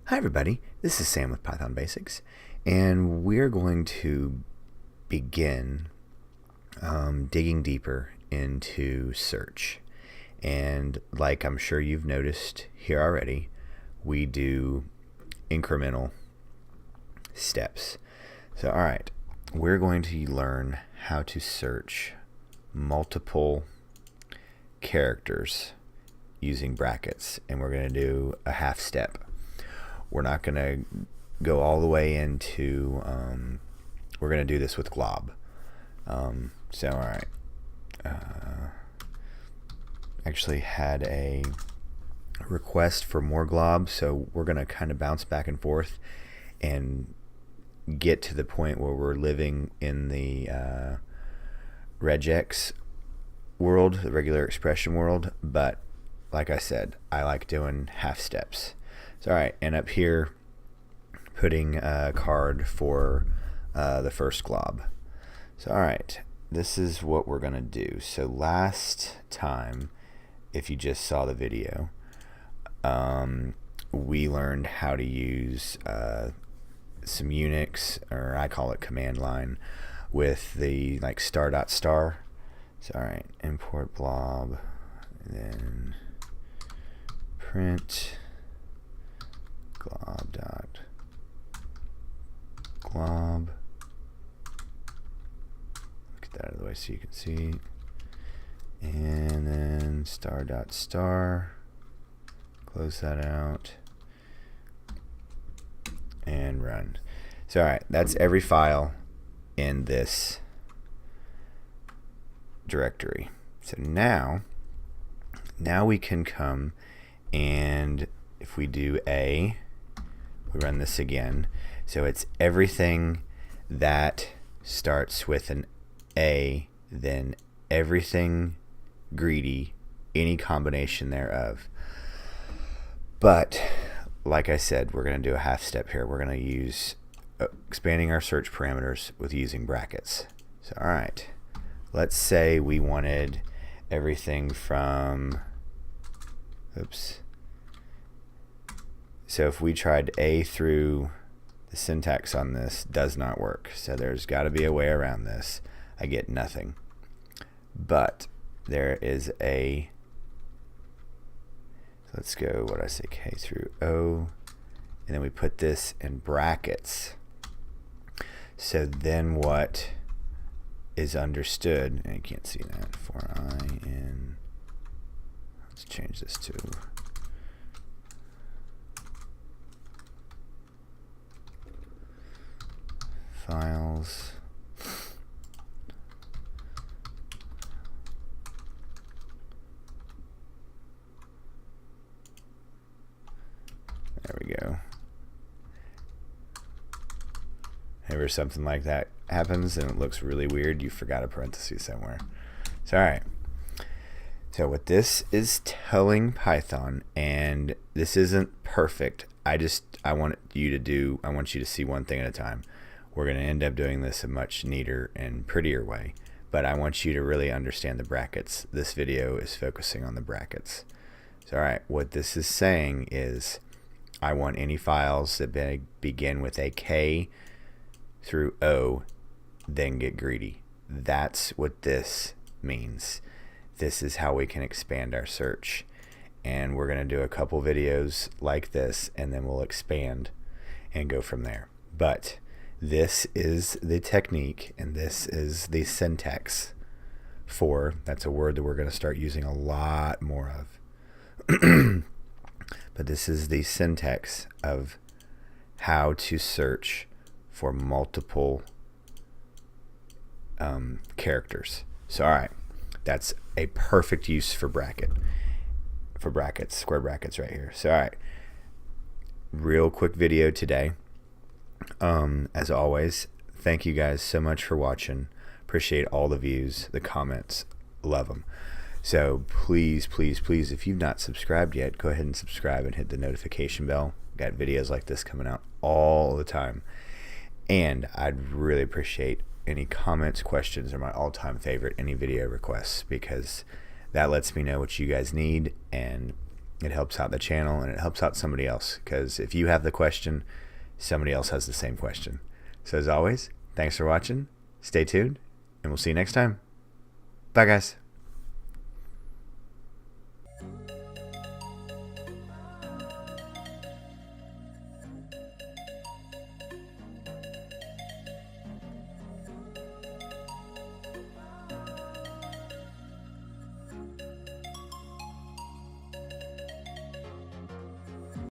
Hi everybody, this is Sam with Python Basics, and we're going to begin digging deeper into search. And like I'm sure you've noticed here already, we do incremental steps. So alright, we're going to learn how to search multiple characters using brackets, and we're going to do a half step. We're not going to go all the way into, we're going to do this with glob. So, all right. Actually had a request for more glob, so we're going to kind of bounce back and forth and get to the point where we're living in the regex world, the regular expression world. But like I said, I like doing half steps. So, all right, and up here, putting a card for the first glob. So, all right, this is what we're going to do. So last time, if you just saw the video, we learned how to use some Unix, or I call it command line, with the like star.star. So, all right, import blob, and then print glob.glob. Get that out of the way so you can see. And then star.star. Close that out. And run. So alright, that's every file in this directory. So now we can come, and if we do we run this again. So it's everything that starts with an A, then everything greedy, any combination thereof. But like I said, we're going to do a half step here. We're going to use expanding our search parameters with using brackets. So all right, let's say we wanted everything from, so if we tried A through, the syntax on this does not work. So there's got to be a way around this. I get nothing. But there is a, let's go, what did I say, K through O. And then we put this in brackets. So then what is understood, and you can't see that, for I in, let's change this to files. There we go. Whenever something like that happens and it looks really weird, you forgot a parenthesis somewhere. So all right. So what this is telling Python, and this isn't perfect, I want you to see one thing at a time. We're going to end up doing this a much neater and prettier way, but I want you to really understand the brackets. This video is focusing on the brackets. So all right, what this is saying is I want any files that begin with a K through O, then get greedy. That's what this means. This is how we can expand our search. And we're going to do a couple videos like this, and then we'll expand and go from there. But this is the technique, and this is the syntax for, that's a word that we're going to start using a lot more of. But this is the syntax of how to search for multiple characters. So all right, that's a perfect use for brackets, square brackets right here. So all right, real quick video today. As always, thank you guys so much for watching. Appreciate all the views, the comments, love them. So please, please, please, if you've not subscribed yet, go ahead and subscribe and hit the notification bell. Got videos like this coming out all the time. And I'd really appreciate any comments, questions, or my all-time favorite, any video requests, because that lets me know what you guys need, and It helps out the channel, and it helps out somebody else, because if you have the question, somebody else has the same question. So as always, thanks for watching. Stay tuned, and we'll see you next time. Bye, guys.